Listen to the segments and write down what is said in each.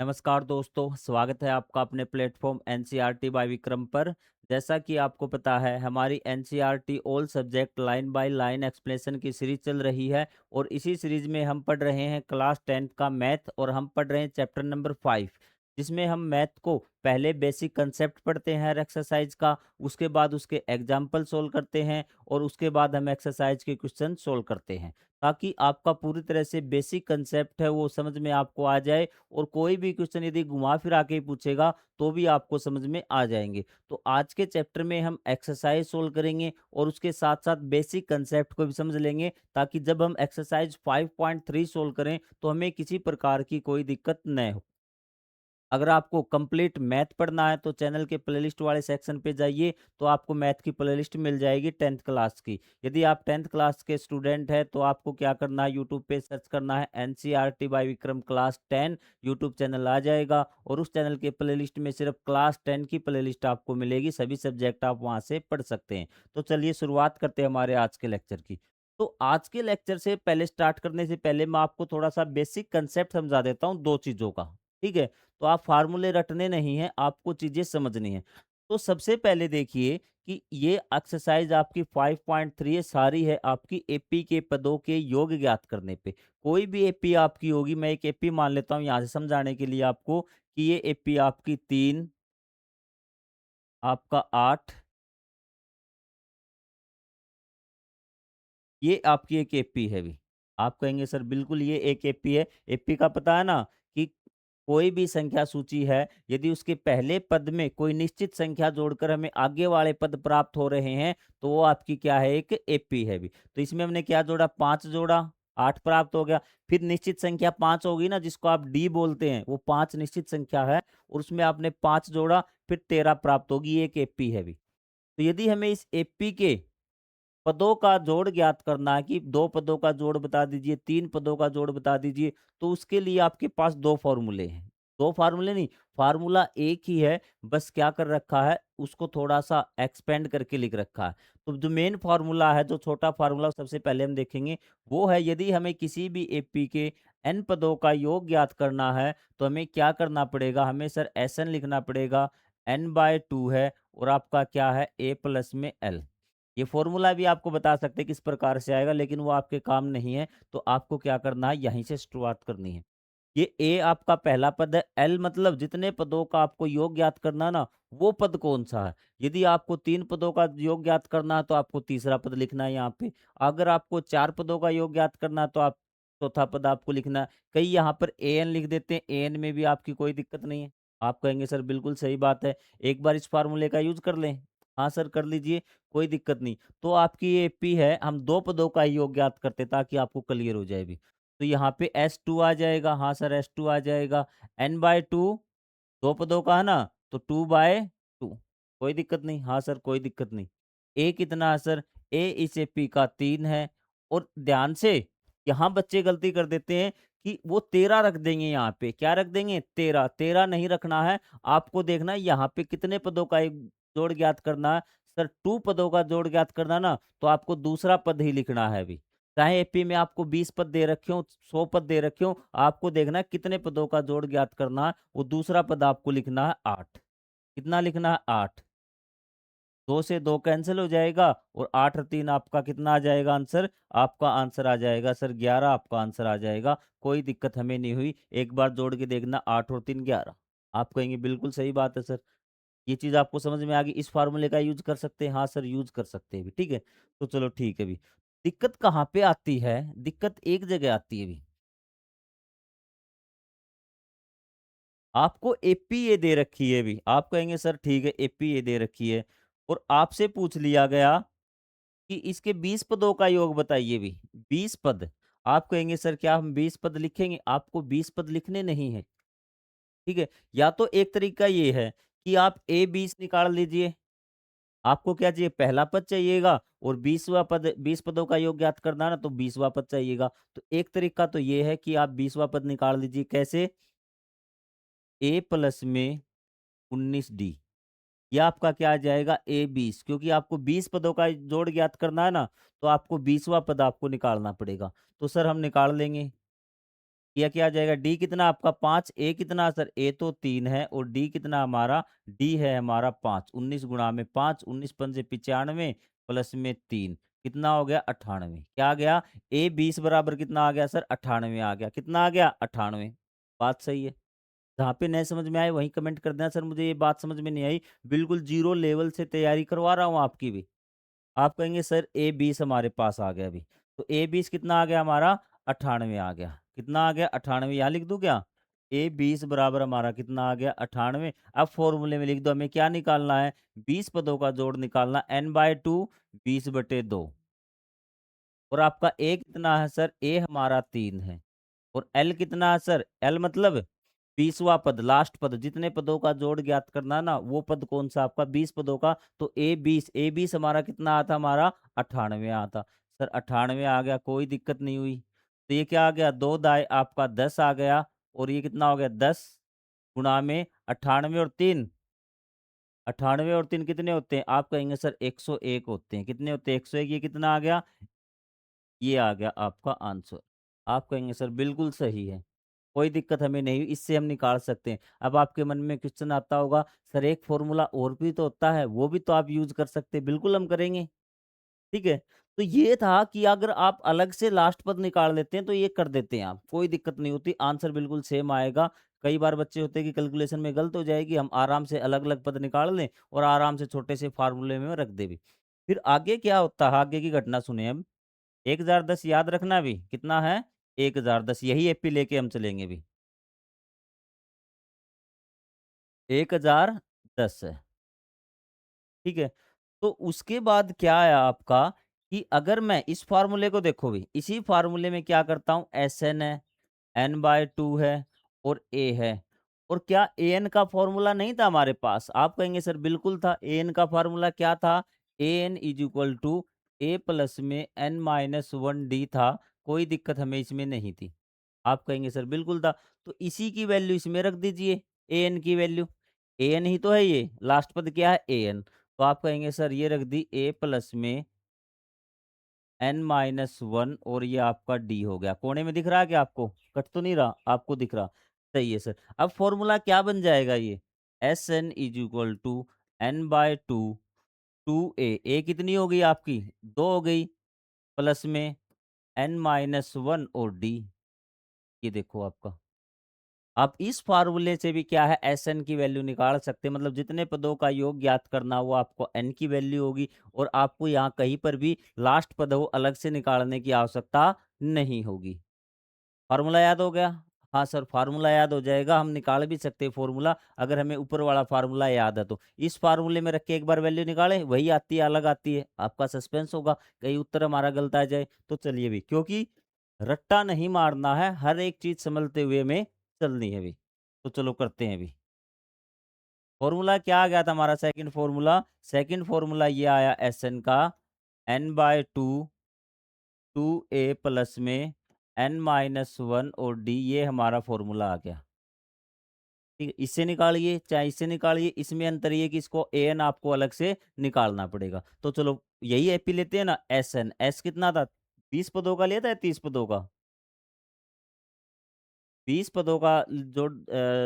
नमस्कार दोस्तों, स्वागत है आपका अपने प्लेटफॉर्म एनसीईआरटी बाय विक्रम पर। जैसा कि आपको पता है, हमारी NCERT all subject line by line explanation की सीरीज चल रही है और इसी सीरीज में हम पढ़ रहे हैं क्लास 10th का मैथ और हम पढ़ रहे हैं चैप्टर नंबर 5, जिसमें हम मैथ को पहले बेसिक कंसेप्ट पढ़ते हैं हर एक्सरसाइज का, उसके बाद उसके एग्जाम्पल सोल्व करते हैं और उसके बाद हम एक्सरसाइज के क्वेश्चन सोल्व करते हैं, ताकि आपका पूरी तरह से बेसिक कंसेप्ट है वो समझ में आपको आ जाए और कोई भी क्वेश्चन यदि घुमा फिरा के पूछेगा तो भी आपको समझ में आ जाएँगे। तो आज के चैप्टर में हम एक्सरसाइज़ सोल्व करेंगे और उसके साथ-साथ बेसिक कांसेप्ट को भी समझ लेंगे, ताकि जब हम एक्सरसाइज़ 5.3 सोल्व करें तो हमें किसी प्रकार की कोई दिक्कत न हो। अगर आपको कंप्लीट मैथ पढ़ना है तो चैनल के प्लेलिस्ट वाले सेक्शन पे जाइए, तो आपको मैथ की प्लेलिस्ट मिल जाएगी 10th क्लास की। यदि आप 10th क्लास के स्टूडेंट हैं तो आपको क्या करना है, यूट्यूब पे सर्च करना है NCERT by Vikram class 10, YouTube channel आ जाएगा और उस चैनल के प्लेलिस्ट में सिर्फ क्लास 10 की प्लेलिस्ट आपको मिलेगी, सभी सब्जेक्ट आप वहाँ से पढ़ सकते हैं। तो चलिए शुरुआत करते हैं हमारे आज के लेक्चर की। तो आज के लेक्चर से पहले स्टार्ट करने से पहले मैं आपको थोड़ा-सा बेसिक कांसेप्ट समझा देता हूँ 2 चीज़ों का, ठीक है? तो आप फार्मूले रटने नहीं हैं, आपको चीज़ें समझनी हैं। तो सबसे पहले देखिए कि ये एक्सरसाइज़ आपकी 5.3 सारी है आपकी एपी के पदों के योग ज्ञात करने पे। कोई भी एपी आपकी होगी, मैं एक एपी मान लेता हूँ यहाँ से समझाने के लिए आपको कि ये एपी आपकी 3, आपका 8, ये आपकी एक एपी है अभी। आप कहेंगे सर बिल्कुल ये एक एपी है। एपी का पता है ना कि कोई भी संख्या सूची है, यदि उसके पहले पद में कोई निश्चित संख्या जोड़कर हमें आगे वाले पद प्राप्त हो रहे हैं, तो वो आपकी क्या है, एक एपी है अभी। तो इसमें हमने क्या जोड़ा, 5 जोड़ा, 8 प्राप्त हो गया। फिर निश्चित संख्या 5 होगी ना जिसको आप डी बोलते हैं, वो 5 निश्चित संख्या है और उसमें आपने 5 जोड़ा, फिर 13 प्राप्त होगी, ये एक एपी है अभी। तो यदि हमें इस एपी के पदों का जोड़ ज्ञात करना है कि 2 पदों का जोड़ बता दीजिए, 3 पदों का जोड़ बता दीजिए, तो उसके लिए आपके पास 2 फ़ॉर्मूले हैं। 2 फ़ॉर्मूले नहीं, फ़ॉर्मूला एक ही है, बस क्या कर रखा है, उसको थोड़ा-सा एक्सपेंड करके लिख रखा है। तो जो मेन फ़ॉर्मूला है, जो छोटा फ़ॉर्मूला सबसे पहले हम देखेंगे, वो है यदि हमें किसी भी एपी के n पदों का योग ज्ञात करना है, तो हमें क्या करना पड़ेगा, हमें सर Sn लिखना पड़ेगा, n/2 है और आपका क्या है, a प्लस में l। ये फ़ॉर्मूला भी आपको बता सकते हैं किस प्रकार से आएगा, लेकिन वो आपके काम नहीं है, तो आपको क्या करना है, यहीं से शुरुआत करनी है। ये ए आपका पहला पद है, एल मतलब जितने पदों का आपको योग ज्ञात करना ना, वो पद कौन-सा है। यदि आपको 3 पदों का योग ज्ञात करना है, तो आपको तीसरा पद लिखना है यहाँ पे। अगर आपको 4 पदों का योग ज्ञात करना है, तो आप चौथा पद आपको लिखना है। कई यहाँ पर एएन लिख देते हैं, एएन में भी आपकी कोई दिक्कत नहीं है। आप कहेंगे सर बिल्कुल सही बात है, एक बार इस फ़ॉर्मूले का यूज़ कर लें। हाँ सर, कर लीजिए, कोई दिक्कत नहीं। तो आपकी ये पी है, हम 2 पदों का योग ज्ञात करते हैं ताकि आपको क्लियर हो जाए अभी। तो यहाँ पे S2 आ जाएगा, हाँ सर S2 आ जाएगा, n/2 2 पदों का है ना, तो 2/2 कोई दिक्कत नहीं, हाँ सर कोई दिक्कत नहीं। A कितना है सर, A इस एपी का 3 है और ध्यान से यहाँ बच्चे गलती कर देते हैं कि वो 13 रख देंगे यहाँ पे, क्या रख देंगे 13, 13 नहीं रखना है, आपको देखना है यहाँ पे कितने पदों का एक जोड़ ज्ञात करना है। सर 2 पदों का जोड़ ज्ञात करना ना, तो आपको दूसरा पद ही लिखना है अभी। चाहे एपी में आपको 20 पद दे रखे हों, 100 पद दे रखे हों, आपको देखना है कितने पदों का जोड़ ज्ञात करना है, वो दूसरा पद आपको लिखना है 8। कितना लिखना है 8। 2 से 2 कैंसल हो जाएगा और 8 और 3 आपका कितना आ जाएगा आंसर? आपका आंसर आ जाएगा सर 11, आपका आंसर आ जाएगा। कोई दिक्कत हमें नहीं हुई। एक बार जोड़ के देखना, 8 और 3 11। आप कहेंगे बिल्कुल सही बात है सर। ये चीज़ आपको समझ में आ गई, इस फ़ॉर्मूले का यूज़ कर सकते हैं? हाँ सर, यूज़ कर सकते हैं अभी, ठीक है? तो चलो ठीक है अभी। दिक्कत कहाँ पे आती है? दिक्कत एक जगह आती है अभी। आपको एपीए दे रखी है अभी। आप कहेंगे सर ठीक है, एपीए दे रखी है और आपसे पूछ लिया गया कि इसके 20 पदों का योग बताइए अभी। 20 पद। आप कहेंगे सर क्या हम 20 पद लिखेंगे? आपको 20 पद लिखने नहीं हैं, ठीक है? या तो एक तरीका ये है कि आप ए 20 निकाल लीजिए। आपको क्या चाहिए? पहला पद चाहिएगा और 20वाँ पद, 20 पदों का योग ज्ञात करना है ना, तो 20वाँ पद चाहिएगा। तो एक तरीका तो ये है कि आप 20वाँ पद निकाल लीजिए। कैसे? ए प्लस में 19 डी। ये आपका क्या आ जाएगा? ए 20, क्योंकि आपको 20 पदों का जोड़ ज्ञात करना है ना, तो आपको 20वाँ पद आपको निकालना पड़ेगा। तो सर हम निकाल लेंगे। या क्या आ जाएगा, डी कितना आपका 5, ए कितना सर, ए तो 3 है और डी कितना हमारा, डी है हमारा 5। 19 गुणा में 5, 19 पंजे 95 प्लस में 3 कितना हो गया 98। क्या आ गया, ए 20 बराबर कितना आ गया सर, 98 आ गया। कितना आ गया 98। बात सही है। जहाँ पे नहीं समझ में आए वहीं कमेंट कर देना, सर मुझे ये बात समझ में नहीं आई। बिल्कुल जीरो लेवल से तैयारी करवा रहा हूँ आपकी भी। आप कहेंगे सर ए 20 हमारे पास आ गया अभी, तो ए 20 कितना आ गया हमारा, 98 आ गया। कितना आ गया 98, यहाँ लिख दूं क्या, ए 20 बराबर हमारा कितना आ गया 98। अब फॉर्मूले में लिख दो, हमें क्या निकालना है, 20 पदों का जोड़ निकालना, n/2 20/2। और आपका ए कितना है सर, ए हमारा 3 है। और एल कितना है सर, एल मतलब 20वां पद, लास्ट पद। जितने पदों का जोड़ ज्ञात करना है ना, वो पद कौन सा आपका, 20 पदों का। तो ए 20, ए 20 हमारा कितना आता, हमारा 98 आता। सर 98 आ गया, कोई दिक्कत नहीं हुई। तो ये क्या आ गया, दो दाए आपका 10 आ गया। और ये कितना हो गया, 10 गुणा में 98 और 3, 98 और 3 कितने होते हैं, आप कहेंगे सर 101 होते हैं। कितने होते हैं, 101। ये कितना आ गया, ये आ गया आपका आंसर। आप कहेंगे सर बिल्कुल सही है, कोई दिक्कत हमें नहीं हुई, इससे हम निकाल सकते हैं। अब आपके मन में क्वेश्चन आता होगा, सर एक फॉर्मूला और भी तो होता है, वो भी तो आप यूज कर सकते हैं। बिल्कुल हम करेंगे, ठीक है। तो ये था कि अगर आप अलग से लास्ट पद निकाल लेते हैं तो ये कर देते हैं आप, कोई दिक्कत नहीं होती, आंसर बिल्कुल सेम आएगा। कई बार बच्चे होते हैं कि कैलकुलेशन में गलत हो जाएगी, हम आराम से अलग अलग पद निकाल लें और आराम से छोटे से फार्मूले में रख दे भी। फिर आगे क्या होता है, आगे की घटना सुने हम। 1010 याद रखना भी कितना है, 1010, यही एपी लेके हम चलेंगे भी। 1010 है, ठीक है। तो उसके बाद क्या है आपका, कि अगर मैं इस फार्मूले को देखो भी, इसी फार्मूले में क्या करता हूं, एस एन है, n/2 है और a है। और क्या ए एन का फॉर्मूला नहीं था हमारे पास, आप कहेंगे सर बिल्कुल था। ए एन का फॉर्मूला क्या था, A N is equal to A plus में n-1 डी था। कोई दिक्कत हमें इसमें नहीं थी। आप कहेंगे सर बिल्कुल था। तो इसी की वैल्यू इसमें रख दीजिए, ए एन की वैल्यू। ए एन ही तो है, ये लास्ट पद क्या है, ए एन। तो आप कहेंगे सर ये रख दी ए प्लस में n-1 और ये आपका डी हो गया। कोने में दिख रहा है क्या आपको, कट तो नहीं रहा, आपको दिख रहा, सही है सर। अब फॉर्मूला क्या बन जाएगा, ये S N is equal to n/2 2a। कितनी हो गई आपकी, दो हो गई, प्लस में n-1 और डी। ये देखो आपका, आप इस फार्मूले से भी क्या है, एस एन की वैल्यू निकाल सकते हैं। मतलब जितने पदों का योग ज्ञात करना वो आपको एन की वैल्यू होगी। और आपको यहाँ कहीं पर भी लास्ट पद हो अलग से निकालने की आवश्यकता नहीं होगी। फार्मूला याद हो गया, हाँ सर फार्मूला याद हो जाएगा, हम निकाल भी सकते हैं फॉर्मूला, अगर हमें ऊपर वाला फार्मूला याद है तो। इस फार्मूले में रख के एक बार वैल्यू निकालें, वही आती है अलग आती है, आपका सस्पेंस होगा कहीं उत्तर हमारा गलत आ जाए तो। चलिए भी, क्योंकि रट्टा नहीं मारना है, हर एक चीज समझते हुए हमें चलनी है भी। तो चलो करते हैं भी। फॉर्मूला क्या आ गया था हमारा, सेकंड फॉर्मूला, सेकंड फॉर्मूला ये आया एस एन का, n/2 2a प्लस में n-1 और d, ये हमारा फॉर्मूला आ गया। ठीक है, इससे निकालिए चाहे इससे निकालिए, इसमें अंतर ये कि इसको ए एन आपको अलग से निकालना पड़ेगा। तो चलो यही एपी लेते हैं ना, एस एन, एस कितना था, 20 पदों का लिया था या 30 पदों का, 20 पदों का जो,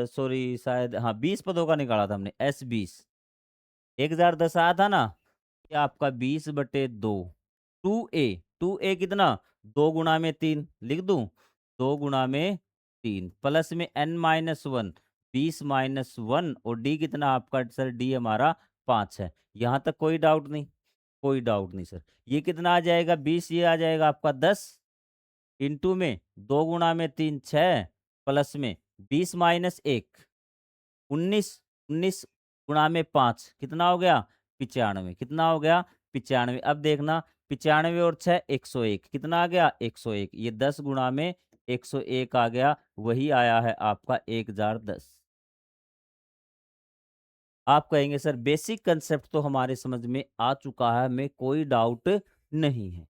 सॉरी शायद हाँ 20 पदों का निकाला था हमने, एस 20। 1010 आया था ना, ये आपका 20/2 2a। 2a कितना, 2 गुणा में 3 लिख दूं, 2 गुणा में 3 प्लस में n-1, 20-1 और d कितना आपका सर, d हमारा 5 है। यहाँ तक कोई डाउट नहीं, कोई डाउट नहीं सर। ये कितना आ जाएगा 20, ये आ जाएगा आपका 10 इंटू में 2 गुणा में 3 6 प्लस में 20-1 19, 19 गुणा में 5 कितना हो गया 95। कितना हो गया 95। अब देखना, 95 और 6 101, कितना आ गया 101। ये 10 गुणा में 101 आ गया, वही आया है आपका 1010। आप कहेंगे सर बेसिक कंसेप्ट तो हमारे समझ में आ चुका है, हमें कोई डाउट नहीं है।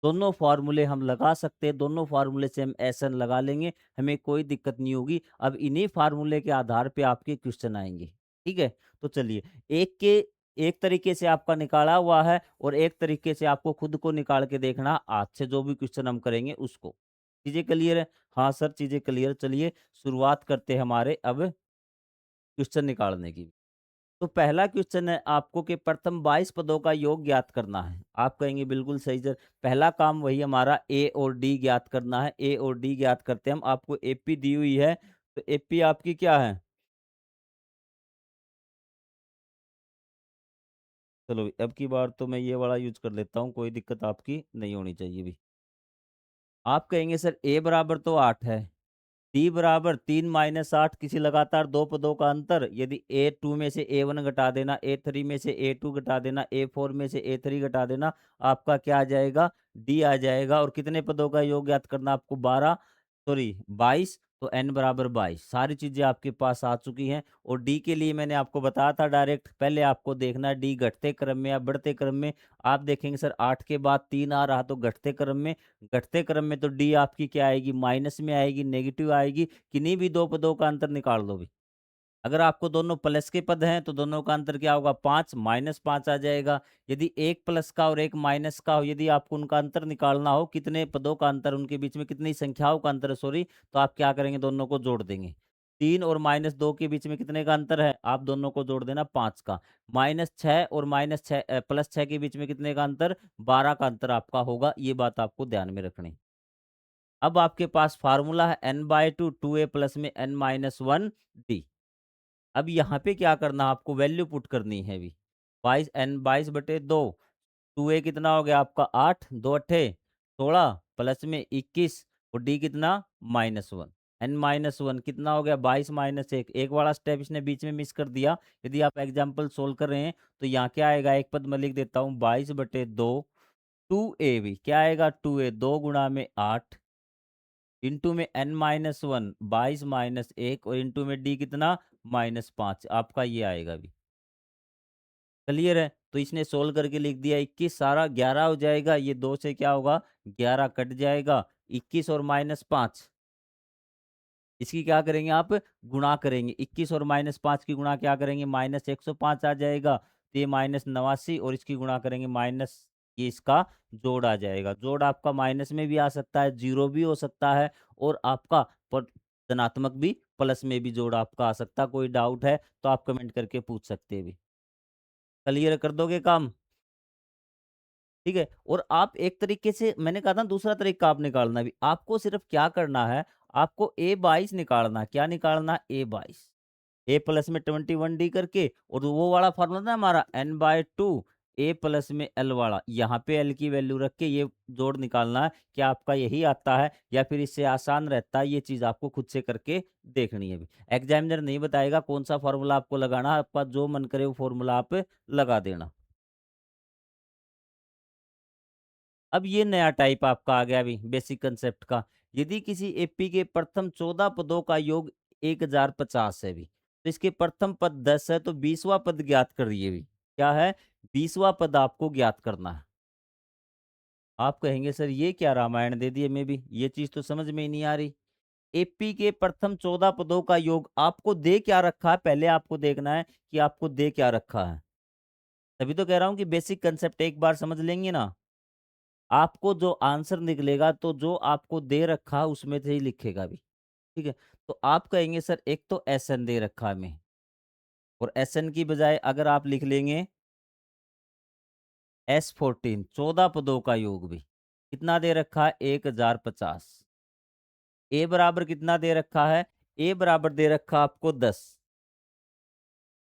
दोनों फार्मूले हम लगा सकते हैं, दोनों फार्मूले से हम एसएन लगा लेंगे, हमें कोई दिक्कत नहीं होगी। अब इन्हीं फार्मूले के आधार पे आपके क्वेश्चन आएंगे, ठीक है। तो चलिए, एक के एक तरीके से आपका निकाला हुआ है और एक तरीके से आपको खुद को निकाल के देखना, आज से जो भी क्वेश्चन हम करेंगे उसको। चीज़ें क्लियर है? हाँ सर, चीज़ें क्लियर। चलिए शुरुआत करते हैं हमारे अब क्वेश्चन निकालने की। तो पहला क्वेश्चन है आपको कि प्रथम 22 पदों का योग ज्ञात करना है। आप कहेंगे बिल्कुल सही सर। पहला काम वही हमारा ए और डी ज्ञात करना है। ए और डी ज्ञात करते हैं हम। आपको एपी दी हुई है, तो एपी आपकी क्या है? चलो अब की बार तो मैं ये वाला यूज़ कर लेता हूँ, कोई दिक्कत आपकी नहीं होनी चाहिए भी। आप कहेंगे सर ए बराबर तो 8 है। डी बराबर 3 - 8, किसी लगातार दो पदों का अंतर। यदि A2 में से A1 घटा देना, A3 में से A2 घटा देना, A4 में से A3 घटा देना, आपका क्या आ जाएगा? डी आ जाएगा। और कितने पदों का योग ज्ञात करना आपको? 12, सॉरी 22। तो n बराबर 22। सारी चीज़ें आपके पास आ चुकी हैं। और डी के लिए मैंने आपको बताया था डायरेक्ट, पहले आपको देखना है डी घटते क्रम में या बढ़ते क्रम में। आप देखेंगे सर 8 के बाद 3 आ रहा, तो घटते क्रम में। घटते क्रम में तो डी आपकी क्या आएगी? माइनस में आएगी, नेगेटिव आएगी। किन्हीं भी दो पदों का अंतर निकाल दो भी। अगर आपको दोनों प्लस के पद हैं तो दोनों का अंतर क्या होगा? 5, -5 आ जाएगा। यदि एक प्लस का और एक माइनस का हो, यदि आपको उनका अंतर निकालना हो, कितने पदों का अंतर, उनके बीच में कितनी संख्याओं का अंतर है, सॉरी, तो आप क्या करेंगे? दोनों को जोड़ देंगे। 3 और -2 के बीच में कितने का अंतर है? आप दोनों को जोड़ देना 5 का। -6 और +6 के बीच में कितने का अंतर? 12 का अंतर आपका होगा। ये बात आपको ध्यान में रखनी। अब आपके पास फार्मूला है n/2, 2a प्लस में n-1 d। अब यहाँ पे क्या करना है आपको? वैल्यू पुट करनी है अभी। 22 2a कितना हो गया आपका? 8, 2 अट्ठे 16 प्लस में 21 और डी कितना? -1। n-1 कितना हो गया? 22 - 1। एक वाला स्टेप इसने बीच में मिस कर दिया। यदि आप एग्जाम्पल सोल्व कर रहे हैं तो यहाँ क्या आएगा? एक पद मैं लिख देता हूँ, 22/2 2a भी क्या आएगा? 2a 2 गुणा में 8 इंटू में n-1 22 - 1 और इंटू में डी कितना? -5। आपका ये आएगा भी। क्लियर है? तो इसने सोल्व करके लिख दिया 21, सारा 11 हो जाएगा। ये 2 से क्या होगा? 11 कट जाएगा। 21 और -5, इसकी क्या करेंगे आप? गुणा करेंगे। 21 और -5 की गुणा क्या करेंगे? -105 आ जाएगा। तो ये -89 और इसकी गुणा करेंगे माइनस, ये इसका जोड़ आ जाएगा। जोड़ आपका माइनस में भी आ सकता है, जीरो भी हो सकता है, और आपका धनात्मक भी, प्लस में भी जोड़ आपका आ सकता है। कोई डाउट है तो आप कमेंट करके पूछ सकते हैं भी। क्लियर कर दोगे काम? ठीक है। और आप एक तरीके से, मैंने कहा था दूसरा तरीका आप निकालना भी, आपको सिर्फ क्या करना है? आपको A22 निकालना है। क्या निकालना? A22। ए प्लस में 21 डी करके, और वो वाला फॉर्मूला था हमारा n/2 ए प्लस में एल वाला, यहाँ पे एल की वैल्यू रख के ये जोड़ निकालना है। क्या आपका यही आता है या फिर इससे आसान रहता है? ये चीज़ आपको खुद से करके देखनी है। एग्जामिनर नहीं बताएगा कौन सा फॉर्मूला आपको लगाना है, आपका जो मन करे वो फॉर्मूला आप लगा देना। अब ये नया टाइप आपका आ गया अभी बेसिक कंसेप्ट का। यदि किसी एपी के प्रथम 14 पदों का योग 1050 है भी, तो इसके प्रथम पद 10 है, तो 20वां पद ज्ञात करिए भी। क्या है? 20वां पद आपको ज्ञात करना है। आप कहेंगे सर ये क्या रामायण दे दिए, में भी ये चीज तो समझ में ही नहीं आ रही। एपी के प्रथम 14 पदों का योग आपको दे क्या रखा है, पहले आपको देखना है कि आपको दे क्या रखा है। तभी तो कह रहा हूं कि बेसिक कंसेप्ट एक बार समझ लेंगे ना, आपको जो आंसर निकलेगा तो जो आपको दे रखा उसमें से ही लिखेगा भी। ठीक है। तो आप कहेंगे सर एक तो एस एन दे रखा है हमें, और एस एन की बजाय अगर आप लिख लेंगे S14, 14 पदों का योग भी कितना दे रखा है? 1050। ए बराबर कितना दे रखा है? ए बराबर दे रखा आपको 10।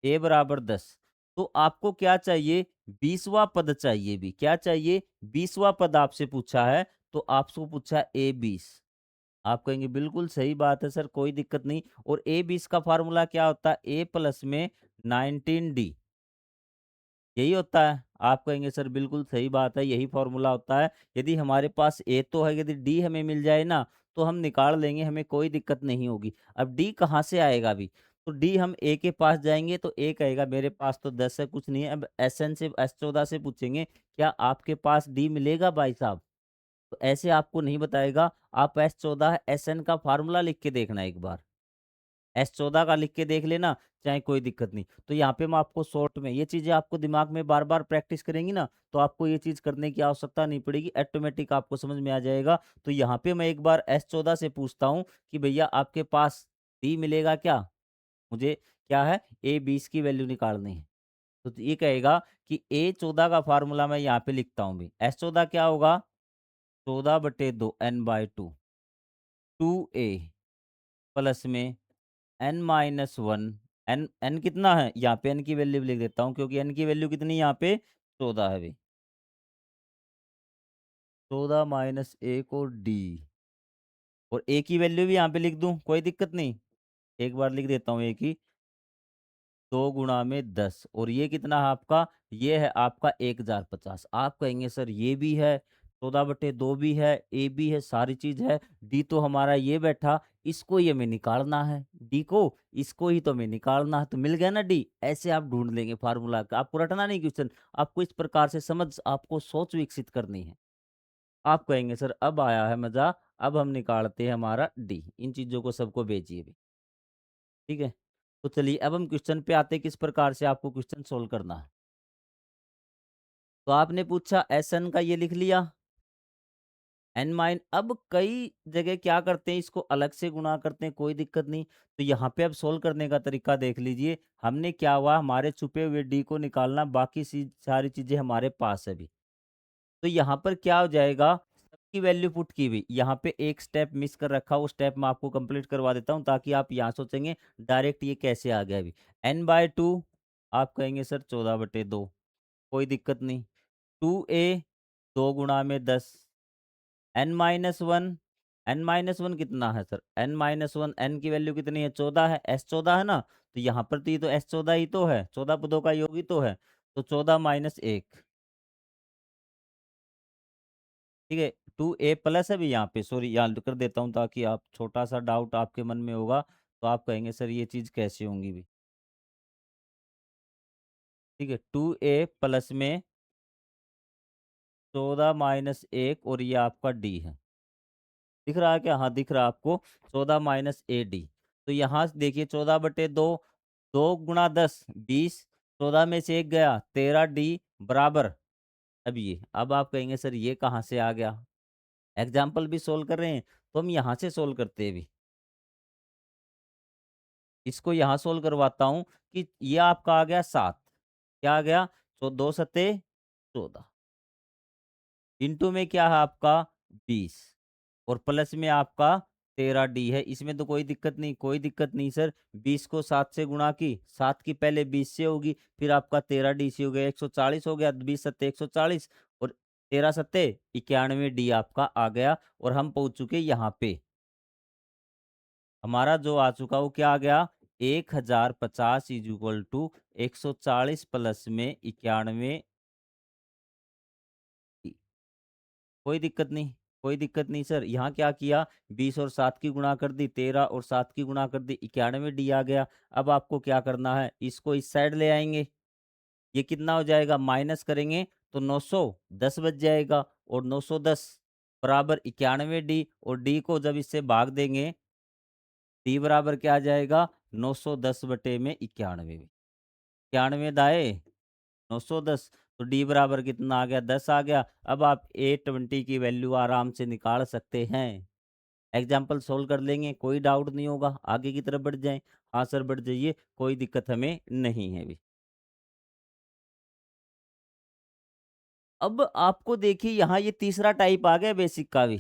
ए बराबर 10। तो आपको क्या चाहिए? 20वां पद चाहिए भी। क्या चाहिए? 20वां पद आपसे पूछा है, तो आपसे पूछा है A20। आप कहेंगे बिल्कुल सही बात है सर, कोई दिक्कत नहीं। और A20 का फार्मूला क्या होता है? A प्लस में 19D, यही होता है। आप कहेंगे सर बिल्कुल सही बात है, यही फॉर्मूला होता है। यदि हमारे पास ए तो है, यदि डी हमें मिल जाए ना तो हम निकाल लेंगे, हमें कोई दिक्कत नहीं होगी। अब डी कहाँ से आएगा अभी? तो डी हम ए के पास जाएंगे तो ए कहेगा मेरे पास तो 10 है, कुछ नहीं है। अब एस एन से S14 से पूछेंगे क्या आपके पास डी मिलेगा भाई साहब? तो ऐसे आपको नहीं बताएगा। आप S14 एस एन का फार्मूला लिख के देखना एक बार। S14 का लिख के देख लेना, चाहे कोई दिक्कत नहीं। तो यहाँ पे मैं आपको शॉर्ट में ये चीज़ें आपको दिमाग में बार-बार प्रैक्टिस करेंगी ना, तो आपको ये चीज़ करने की आवश्यकता नहीं पड़ेगी, ऑटोमेटिक आपको समझ में आ जाएगा। तो यहाँ पे मैं एक बार S14 से पूछता हूँ कि भैया आपके पास D मिलेगा क्या? मुझे क्या है, A20 की वैल्यू निकालनी है। तो ये कहेगा कि A14 का फ़ॉर्मूला मैं यहाँ पे लिखता हूँ भी। S14 क्या होगा? 14/2 n/2 2A प्लस में n-1 n कितना है? यहाँ पे n की वैल्यू भी लिख देता हूँ क्योंकि n की वैल्यू कितनी है यहाँ पे? 14 है अभी। 14 माइनस 1 और d और a की वैल्यू भी यहाँ पे लिख दूँ, कोई दिक्कत नहीं। एक बार लिख देता हूँ a की, 2 गुणा में 10 और ये कितना है आपका? ये है आपका 1050। आप कहेंगे सर ये भी है, 14/2 भी है, ए भी है, सारी चीज़ है, डी तो हमारा ये बैठा, इसको ही हमें निकालना है। डी को, इसको ही तो हमें निकालना है, तो मिल गया ना डी। ऐसे आप ढूँढ लेंगे फ़ॉर्मूला का, आपको रटना नहीं क्वेश्चन, आपको इस प्रकार से समझ, आपको सोच विकसित करनी है। आप कहेंगे सर अब आया है मज़ा, अब हम निकालते हैं हमारा डी। इन चीज़ों को सबको भेजिए भी, ठीक है? तो चलिए अब हम क्वेश्चन पे आते हैं, किस प्रकार से आपको क्वेश्चन सोल्व करना है। तो आपने पूछा एसएन का ये लिख लिया, एन माइन, अब कई जगह क्या करते हैं, इसको अलग से गुणा करते हैं, कोई दिक्कत नहीं। तो यहाँ पे अब सोल्व करने का तरीका देख लीजिए। हमने क्या हुआ, हमारे छुपे हुए डी को निकालना, बाकी सारी चीज़ें हमारे पास है अभी। तो यहाँ पर क्या हो जाएगा, सबकी वैल्यू पुट की हुई, यहाँ पे एक स्टेप मिस कर रखा, वो स्टेप मैं आपको कंप्लीट करवा देता हूँ ताकि आप यहाँ सोचेंगे डायरेक्ट ये कैसे आ गया अभी। n/2 आप कहेंगे सर 14/2, कोई दिक्कत नहीं। 2a 2 गुणा में 10, n-1, n-1 कितना है सर? n-1, n की वैल्यू कितनी है? 14 है, S14 है ना? तो यहाँ पर तो ये तो S14 ही तो है, 14 पदों का योग ही तो है। तो 14 माइनस 1, ठीक है? 2a प्लस है भी यहाँ पे, सॉरी यहाँ कर देता हूँ ताकि आप छोटा-सा डाउट आपके मन में होगा, तो आप कहेंगे सर ये चीज़ कैसे होंगी भी? ठीक है? 2a प्लस में 14 माइनस 1 और ये आपका d है। दिख रहा है क्या? हाँ, दिख रहा है आपको, 14 माइनस AD। तो यहाँ से देखिए 14/2, 2 गुणा 10 20, 14 में से 1 गया, 13D बराबर। अब ये, अब आप कहेंगे सर ये कहाँ से आ गया? एग्ज़ाम्पल भी सोल्व कर रहे हैं, तो हम यहाँ से सोल्व करते हैं अभी। इसको यहाँ सोल्व करवाता हूँ कि ये आपका आ गया 7, क्या आ गया? तो 2 सत्ते 14, इंटू में क्या है आपका 20 और प्लस में आपका 13D है। इसमें तो कोई दिक्कत नहीं, कोई दिक्कत नहीं सर। 20 को 7 से गुणा की, 7 की पहले 20 से होगी, फिर आपका 13D से हो गया, 140 हो गया, 20 सत्ते 140 और 13 सत्ते 91D आपका आ गया और हम पहुँच चुके यहाँ पे। हमारा जो आ चुका वो क्या आ गया? 1050 इज इक्वल टू 140 प्लस में 91। कोई दिक्कत नहीं, कोई दिक्कत नहीं सर। यहाँ क्या किया, 20 और 7 की गुणा कर दी, 13 और 7 की गुणा कर दी, 91 डी आ गया। अब आपको क्या करना है, इसको इस साइड ले आएँगे। ये कितना हो जाएगा, माइनस करेंगे तो 910 बच जाएगा और 910 बराबर 91 डी और डी को जब इससे भाग देंगे, डी बराबर क्या आ जाएगा, 910 में 91 में। 91 दाएँ 910, तो डी बराबर कितना आ गया, 10 आ गया। अब आप 820 की वैल्यू आराम से निकाल सकते हैं। एग्जाम्पल सोल्व कर लेंगे, कोई डाउट नहीं होगा, आगे की तरफ बढ़ जाएँ। हाँ सर बढ़ जाइए, कोई दिक्कत हमें नहीं है अभी। अब आपको देखिए यहाँ ये तीसरा टाइप आ गया बेसिक का भी।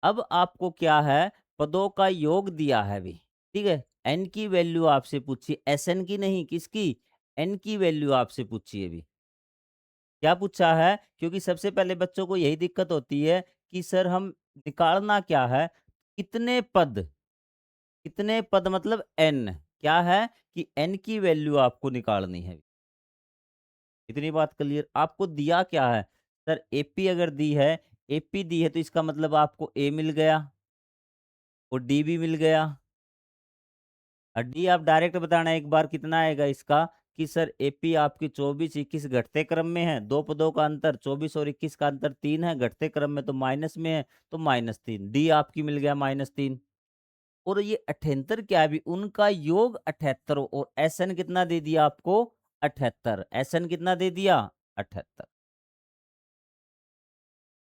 अब आपको क्या है, पदों का योग दिया है अभी, ठीक है? एन की वैल्यू आपसे पूछी, एसएन की नहीं, किसकी? एन की वैल्यू आपसे पूछी है अभी। क्या पूछा है? क्योंकि सबसे पहले बच्चों को यही दिक्कत होती है कि सर हम निकालना क्या है? कितने पद, कितने पद मतलब n, क्या है कि n की वैल्यू आपको निकालनी है। इतनी बात क्लियर? आपको दिया क्या है? सर एपी अगर दी है, एपी दी है तो इसका मतलब आपको ए मिल गया और डी भी मिल गया। डी आप डायरेक्ट बताना एक बार कितना आएगा इसका, कि सर एपी आपकी 24-21 घटते क्रम में है, 2 पदों का अंतर 24 और 21 का अंतर 3 है, घटते क्रम में तो माइनस में है, तो -3। डी आपकी मिल गया -3। और ये 78 क्या है, अभी उनका योग 78 और एसएन कितना दे दिया आपको, 78। एसएन कितना दे दिया, 78।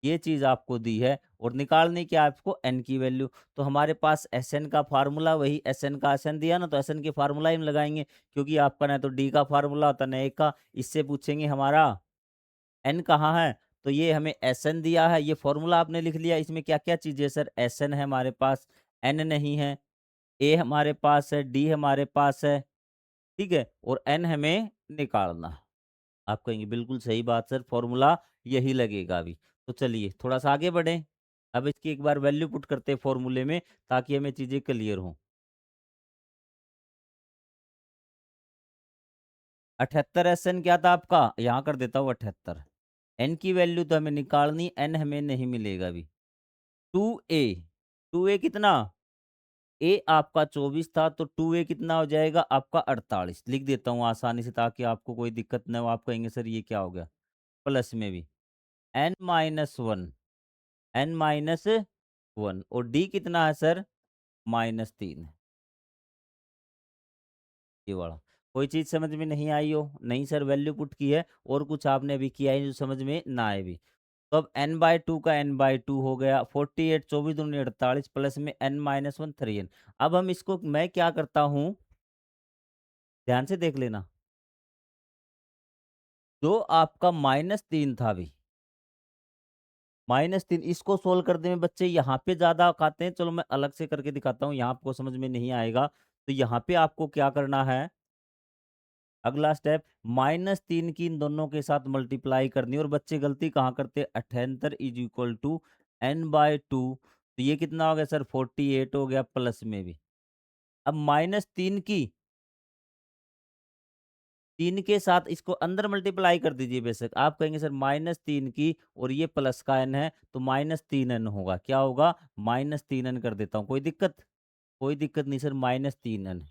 ये चीज आपको दी है और निकालनी क्या है आपको, एन की वैल्यू। तो हमारे पास एसएन का फार्मूला वही, एसएन का एसएन दिया ना, तो एसएन के फार्मूला ही हम लगाएंगे, क्योंकि आपका ना तो डी का फार्मूला होता ना ए का। इससे पूछेंगे हमारा एन कहाँ है, तो ये हमें एसएन दिया है, ये फॉर्मूला आपने लिख लिया। इसमें क्या क्या चीजें सर, एसएन है हमारे पास, एन नहीं है, ए हमारे पास है, डी हमारे पास है, ठीक है, और एन हमें निकालना है। आप कहेंगे बिल्कुल सही बात सर, फॉर्मूला यही लगेगा अभी। तो चलिए थोड़ा सा आगे बढ़ें, अब इसकी एक बार वैल्यू पुट करते हैं फॉर्मूले में, ताकि हमें चीजें क्लियर हों। 78 एसएन क्या था आपका, यहाँ कर देता हूँ 78। एन की वैल्यू तो हमें निकालनी, एन हमें नहीं मिलेगा अभी। 2a, 2a कितना, ए आपका 24 था, तो 2a कितना हो जाएगा आपका 48। लिख देता हूँ आसानी से, ताकि आपको कोई दिक्कत ना हो। आप कहेंगे सर ये क्या हो गया, प्लस में भी n-1, n-1, और डी कितना है सर, -3। ये वाला कोई चीज समझ में नहीं आई हो, नहीं सर वैल्यू पुट की है और कुछ आपने अभी किया है जो समझ में ना आए भी। तो अब n/2 का n/2 हो गया 48, 24 दूनी 48, प्लस में n-1 3n। अब हम इसको मैं क्या करता हूँ, ध्यान से देख लेना। जो आपका -3 था अभी, -3, इसको सोल्व करने में बच्चे यहाँ पे ज्यादा खाते हैं। चलो मैं अलग से करके दिखाता हूँ, यहाँ आपको समझ में नहीं आएगा। तो यहाँ पे आपको क्या करना है, अगला स्टेप, -3 की इन दोनों के साथ मल्टीप्लाई करनी है। और बच्चे गलती कहाँ करते हैं, 78 इज इक्वल टू n/2। तो ये कितना हो गया सर, 48 हो गया, प्लस में भी। अब -3 की, 3 के साथ इसको अंदर मल्टीप्लाई कर दीजिए। बेशक आप कहेंगे सर -3 की और ये प्लस का n है, तो -3n होगा। क्या होगा, -3n कर देता हूँ, कोई दिक्कत, कोई दिक्कत नहीं सर, -3n।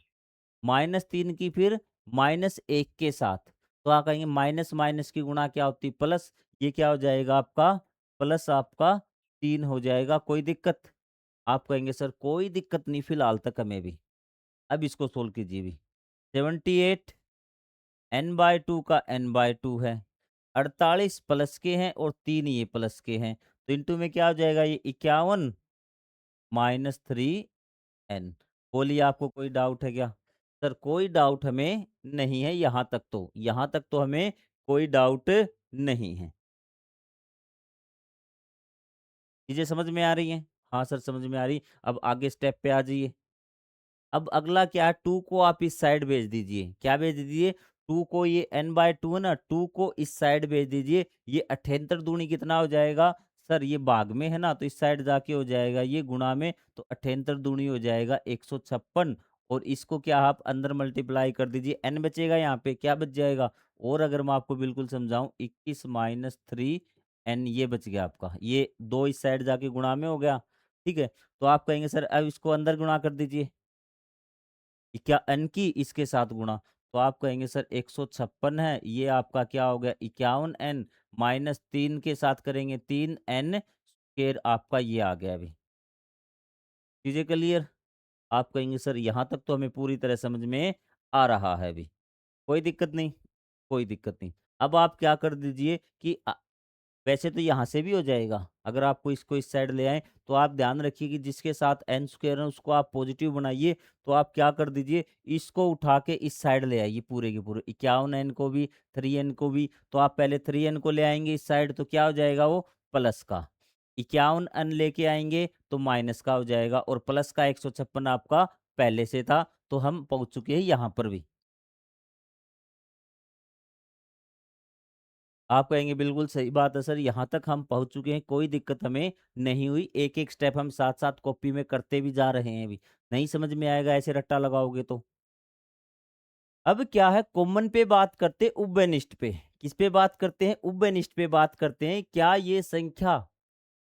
-3 की फिर -1 के साथ, तो आप कहेंगे माइनस माइनस की गुणा क्या होती है, प्लस। ये क्या हो जाएगा आपका, प्लस आपका 3 हो जाएगा। कोई दिक्कत, आप कहेंगे सर कोई दिक्कत नहीं फिलहाल तक हमें भी। अब इसको सोल्व कीजिए भी। 78 n/2 का n/2 है, 48 प्लस के हैं और 3 ये प्लस के हैं, तो इंटू में क्या हो जाएगा, ये 51 -3n। बोलिए आपको कोई डाउट है क्या, सर कोई डाउट हमें नहीं है, यहाँ तक तो, यहाँ तक तो हमें कोई डाउट नहीं है। चीजें समझ में आ रही हैं, हाँ सर समझ में आ रही। अब आगे स्टेप पे आ जाइए। अब अगला क्या है, 2 को आप इस साइड भेज दीजिए। क्या भेज दीजिए, 2 को, ये n/2 है ना, 2 को इस साइड भेज दीजिए। ये 78 दूनी कितना हो जाएगा सर, ये भाग में है ना, तो इस साइड जाके हो जाएगा ये गुणा में, तो 78 दूनी हो जाएगा 156। और इसको क्या आप अंदर मल्टीप्लाई कर दीजिए, n बचेगा यहाँ पे, क्या बच जाएगा, और अगर मैं आपको बिल्कुल समझाऊं, 21 -3n ये बच गया आपका। ये दो इस साइड जाके गुणा में हो गया, ठीक है। तो आप कहेंगे सर अब इसको अंदर गुणा कर दीजिए, क्या एन की इसके साथ गुणा, तो आप कहेंगे सर 156 है, ये आपका क्या हो गया, 51n, -3 के साथ करेंगे 3n स्क्वायर, आपका ये आ गया अभी। चीजें क्लियर, आप कहेंगे सर यहाँ तक तो हमें पूरी तरह समझ में आ रहा है अभी, कोई दिक्कत नहीं, कोई दिक्कत नहीं। अब आप क्या कर दीजिए कि वैसे तो यहाँ से भी हो जाएगा, अगर आपको इसको इस साइड ले आए, तो आप ध्यान रखिए कि जिसके साथ एन स्क्वायर है उसको आप पॉजिटिव बनाइए। तो आप क्या कर दीजिए, इसको उठा के इस साइड ले आइए, पूरे के पूरे 51n को भी, 3n को भी। तो आप पहले 3n को ले आएंगे इस साइड, तो क्या हो जाएगा वो, प्लस का। 51n लेके आएंगे तो माइनस का हो जाएगा, और प्लस का 156 आपका पहले से था, तो हम पहुंच चुके हैं यहाँ पर भी। आप कहेंगे बिल्कुल सही बात है सर, यहाँ तक हम पहुँच चुके हैं, कोई दिक्कत हमें नहीं हुई। एक एक स्टेप हम साथ साथ कॉपी में करते भी जा रहे हैं अभी। नहीं समझ में आएगा ऐसे रट्टा लगाओगे तो। अब क्या है, कॉमन पे बात करते हैं, उभयनिष्ठ पे। किस पे बात करते हैं, उभयनिष्ठ पे बात करते हैं। क्या ये संख्या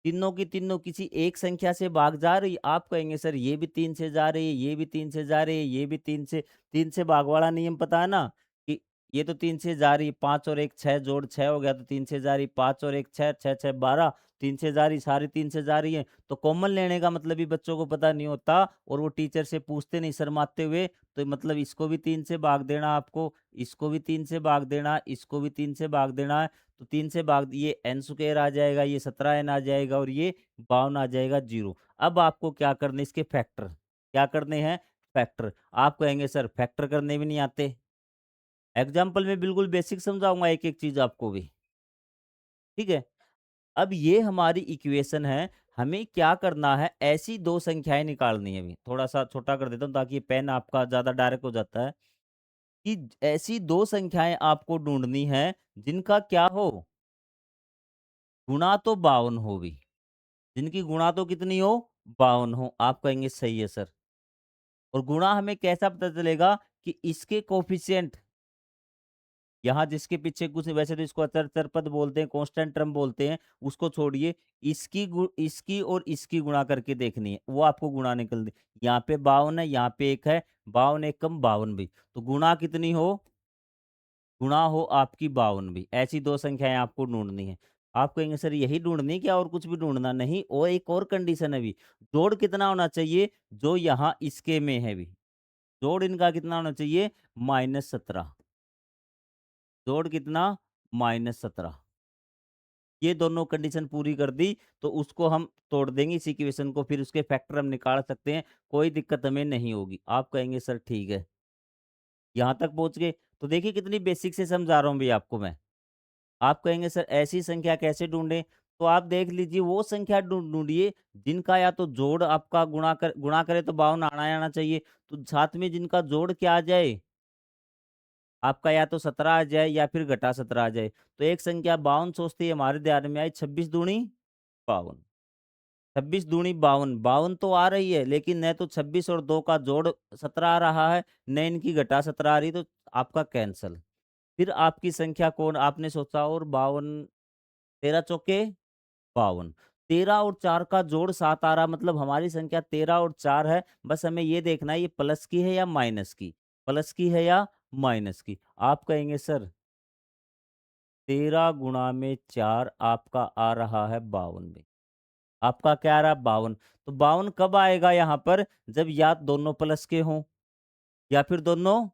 तीनों की तीनों किसी एक संख्या से भाग जा रही, आप कहेंगे सर ये भी 3 से जा रही है, ये भी 3 से जा रही है, ये भी 3 से भाग वाला नियम पता है ना, कि ये तो 3 से जा रही है, 5 और 1 6, जोड़ 6 हो गया, तो 3 से जा रही, 5 और 1 6, 6 6 12, 3 से जा रही, सारी 3 से जा रही है, तो कॉमन लेने का मतलब भी बच्चों को पता नहीं होता और वो टीचर से पूछते नहीं शर्माते हुए, तो मतलब इसको भी 3 से भाग देना आपको, इसको भी 3 से भाग देना, इसको भी 3 से भाग देना है, तो 3 से भाग ये n स्क्वायर आ जाएगा, ये 17n आ जाएगा और ये 52 आ जाएगा 0। अब आपको क्या करने इसके फैक्टर, क्या करने हैं? फैक्टर। आप कहेंगे सर फैक्टर करने भी नहीं आते। एग्ज़ाम्पल में बिल्कुल बेसिक समझाऊँगा एक-एक चीज़ आपको भी, ठीक है? अब ये हमारी इक्वेशन है, हमें क्या करना है, ऐसी 2 संख्याएँ निकालनी है अभी। थोड़ा-सा छोटा कर देता हूँ ताकि ये पेन आपका ज़्यादा डायरेक्ट हो जाता है, कि ऐसी 2 संख्याएँ आपको ढूँढनी है, जिनका क्या हो, गुणा तो 52 हो भी। जिनकी गुणा तो कितनी हो? 52 हो। आप कहेंगे सही है सर। और गुणा हमें कैसा पता चलेगा कि इसके कोएफ़िशिएंट, यहाँ जिसके पीछे कुछ, वैसे तो इसको अचर-चर पद बोलते हैं, कांस्टेंट टर्म बोलते हैं, उसको छोड़िए, इसकी और इसकी गुणा करके देखनी है, वो आपको गुणा निकल, यहाँ पे 52 है, यहाँ पे 1 है, 52 एक कम 52 भी, तो गुणा कितनी हो? गुणा हो आपकी 52 भी। ऐसी 2 संख्याएँ आपको ढूँढनी है। आप कहेंगे सर यही ढूँढनी है क्या और कुछ भी ढूँढना? नहीं, और एक और कंडीशन है अभी, जोड़ कितना होना चाहिए? जो यहाँ इसके में है अभी, जोड़ इनका कितना होना चाहिए? -17। जोड़ कितना? -17। ये दोनों कंडीशन पूरी कर दी, तो उसको हम तोड़ देंगे इस इक्वेशन को, फिर उसके फैक्टर हम निकाल सकते हैं, कोई दिक्कत हमें नहीं होगी। आप कहेंगे सर ठीक है, यहाँ तक पहुँच गए? तो देखिए कितनी बेसिक से समझा रहा हूँ भई आपको मैं। आप कहेंगे सर ऐसी संख्या कैसे ढूँढें? तो आप देख लीजिए वो संख्या ढूँढिए जिनका या तो जोड़ आपका गुणा करे तो 52 आना ही आना चाहिए, तो साथ में जिनका जोड़ क्या आ जाए? आपका या तो 17 आ जाए या फिर घटा 17 आ जाए। तो एक संख्या 52 सोचते ही हमारे ध्यान में आई, 26 दूनी 52। 26 दूनी 52, 52 तो आ रही है, लेकिन न तो 26 और 2 का जोड़ 17 आ रहा है, न इनकी घटा 17 आ रही, तो आपका कैंसल। फिर आपकी संख्या कौन, आपने सोचा और 52, 13 चौके 52, 13 और 4 का जोड़ 7 आ रहा, मतलब हमारी संख्या 13 और 4 है। बस हमें ये देखना है ये प्लस की है या माइनस की, प्लस की है या माइनस की। आप कहेंगे सर 13 गुणा में 4 आपका आ रहा है 52 में। आपका क्या आ रहा है? 52। तो 52 कब आएगा यहाँ पर? जब या दोनों प्लस के हों या फिर दोनों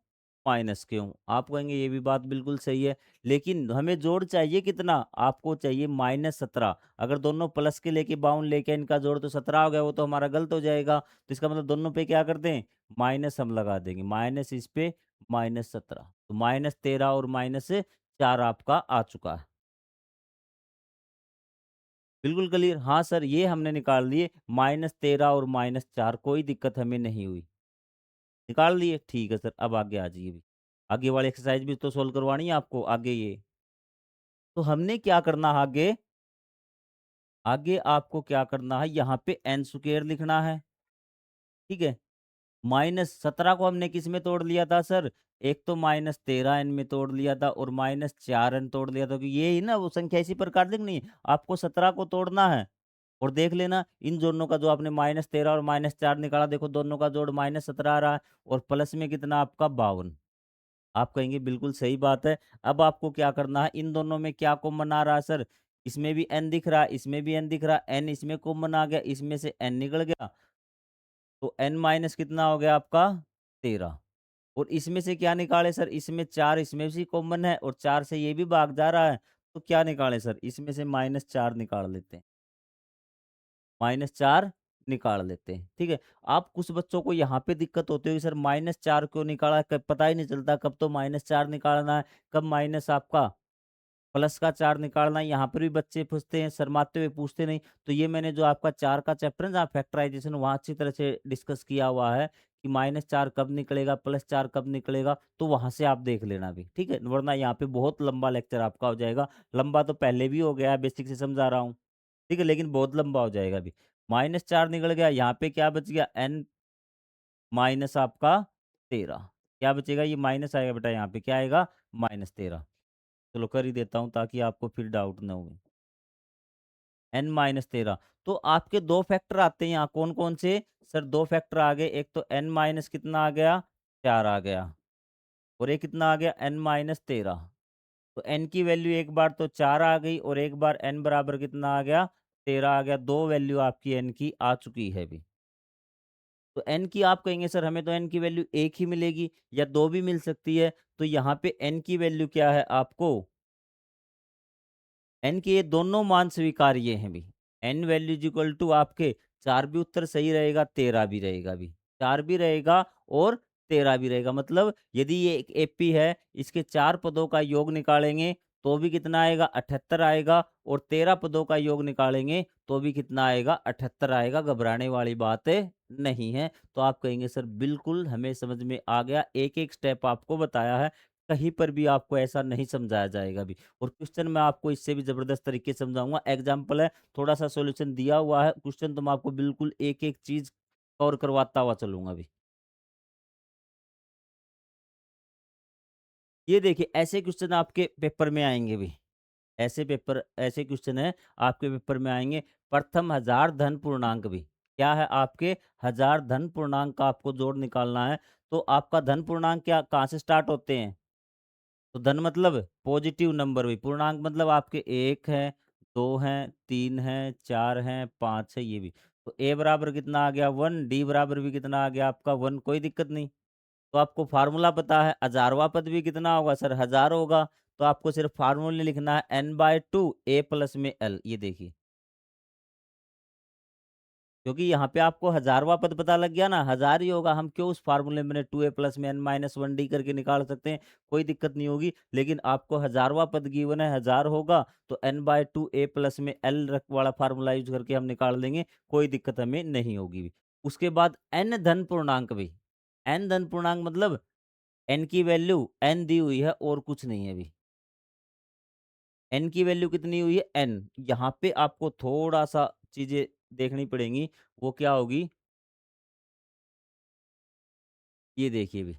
माइनस के हों। आप कहेंगे ये भी बात बिल्कुल सही है, लेकिन हमें जोड़ चाहिए कितना? आपको चाहिए -17। अगर दोनों प्लस के लेके 52 लेके इनका जोड़ तो 17 हो गया, वो तो हमारा गलत हो जाएगा। तो इसका मतलब दोनों पे क्या कर दें? माइनस हम लगा देंगे। माइनस इस पे -17, तो -13 और -4 आपका आ चुका है। बिल्कुल क्लियर? हाँ सर, ये हमने निकाल लिए, -13 और -4, कोई दिक्कत हमें नहीं हुई। निकाल लिए? ठीक है सर, अब आगे आ जाइए। आगे वाली एक्सरसाइज भी तो सोल्व करवानी है आपको, आगे ये। तो हमने क्या करना है आगे? आगे आपको क्या करना है, यहाँ पे n स्क्वायर लिखना है, ठीक है? -17 को हमने किस में तोड़ लिया था सर? एक तो -13n में तोड़ लिया था और -4n तोड़ लिया था, क्योंकि ये ही ना वो संख्या इसी प्रकार दिखनी है। आपको 17 को तोड़ना है और देख लेना इन दोनों का जो आपने -13 और -4 निकाला, देखो दोनों का जोड़ -17 आ रहा है और प्लस में कितना आपका 52। आप कहेंगे बिल्कुल सही बात है। अब आपको क्या करना है, इन दोनों में क्या कॉमन आ रहा है सर? इसमें भी n दिख रहा है, इसमें भी n दिख रहा है, n इसमें कॉमन आ गया, इसमें से n निकल गया, तो n माइनस कितना हो गया आपका? 13। और इसमें से क्या निकालें सर? इसमें 4 इसमें से कॉमन है और 4 से ये भी भाग जा रहा है, तो क्या निकालें सर? इसमें से -4 निकाल लेते हैं। -4 निकाल लेते हैं, ठीक है? आप कुछ बच्चों को यहाँ पे दिक्कत होती होगी, सर -4 क्यों निकाला? कब पता ही नहीं चलता कब तो -4 निकालना है, कब माइनस आपका प्लस का 4 निकालना है। यहाँ पर भी बच्चे पूछते हैं, शर्माते हुए पूछते नहीं। तो ये मैंने जो आपका 4 का चैप्टर है जहाँ फैक्टराइज़ेशन, वहाँ अच्छी तरह से डिस्कस किया हुआ है कि -4 कब निकलेगा, +4 कब निकलेगा, तो वहाँ से आप देख लेना अभी, ठीक है? वरना यहाँ पे बहुत लंबा लेक्चर आपका हो जाएगा। लंबा तो पहले भी हो गया है, बेसिक से समझा रहा हूँ, ठीक है? लेकिन बहुत लंबा हो जाएगा अभी। -4 निकल गया, यहाँ पे क्या बच गया? n माइनस आपका 13। क्या बचेगा? ये माइनस आएगा बेटा, यहाँ पे क्या आएगा? -13। चलो कर ही देता हूँ ताकि आपको फिर डाउट ना हो। n-13, तो आपके 2 फैक्टर आते हैं यहाँ, कौन-कौन से? सर 2 फैक्टर आ गए, एक तो n माइनस कितना आ गया? 4 आ गया और ये कितना आ गया? n-13। तो n की वैल्यू एक बार तो 4 आ गई और एक बार n बराबर कितना आ गया? 13 आ गया, 2 वैल्यू आपकी एन की आ चुकी है अभी। तो एन की आप कहेंगे सर हमें तो एन की वैल्यू एक ही मिलेगी या दो भी मिल सकती है। तो यहाँ पे एन की वैल्यू क्या है आपको, एन के ये दोनों मान स्वीकार्य हैं भी। N value is equal to आपके 4 भी उत्तर सही रहेगा, 13 भी रहेगा भी, 4 भी रहेगा और 13 भी रहेगा। मतलब यदि ये एक एपी है, इसके 4 पदों का योग निकालेंगे तो भी कितना आएगा, 78 आएगा, और 13 पदों का योग निकालेंगे तो भी कितना आएगा, 78 आएगा। घबराने वाली बात नहीं है। तो आप कहेंगे सर बिल्कुल हमें समझ में आ गया, एक एक स्टेप आपको बताया है, कहीं पर भी आपको ऐसा नहीं समझाया जाएगा अभी। और क्वेश्चन मैं आपको इससे भी जबरदस्त तरीके से समझाऊंगा। एग्जाम्पल है, थोड़ा सा सॉल्यूशन दिया हुआ है, क्वेश्चन तो मैं आपको बिल्कुल एक एक चीज कवर करवाता हुआ चलूंगा अभी। ये देखिए ऐसे क्वेश्चन आपके पेपर में आएंगे भी, ऐसे क्वेश्चन है आपके पेपर में आएंगे। प्रथम हजार धन पूर्णांक भी क्या है आपके, हजार धन पूर्णांक का आपको जोड़ निकालना है। तो आपका धन पूर्णांक क्या कहाँ से स्टार्ट होते हैं, तो धन मतलब पॉजिटिव नंबर भी, पूर्णांक मतलब आपके एक है, दो है, तीन है, चार है, पाँच है, ये भी। तो ए बराबर कितना आ गया, वन, डी बराबर भी कितना आ गया आपका वन, कोई दिक्कत नहीं। तो आपको फार्मूला पता है, हजारवा पद भी कितना होगा सर, हजार होगा। तो आपको सिर्फ फार्मूले लिखना है, n/2 a प्लस में l, ये देखिए। क्योंकि यहाँ पे आपको हजारवा पद पता लग गया ना, हजार ही होगा, हम क्यों उस फार्मूले में 2a प्लस में n-1d करके निकाल सकते हैं, कोई दिक्कत नहीं होगी। लेकिन आपको हजारवा पद गिवन है, हजार होगा, तो n/2 a प्लस में l रख वाला फार्मूला यूज करके हम निकाल देंगे, कोई दिक्कत हमें नहीं होगी। उसके बाद n धन पूर्णांक भी, n धन पूर्णांक मतलब n की वैल्यू n दी हुई है और कुछ नहीं है अभी। n की वैल्यू कितनी हुई है, n। यहाँ पे आपको थोड़ा सा चीजें देखनी पड़ेंगी, वो क्या होगी, ये देखिए भी,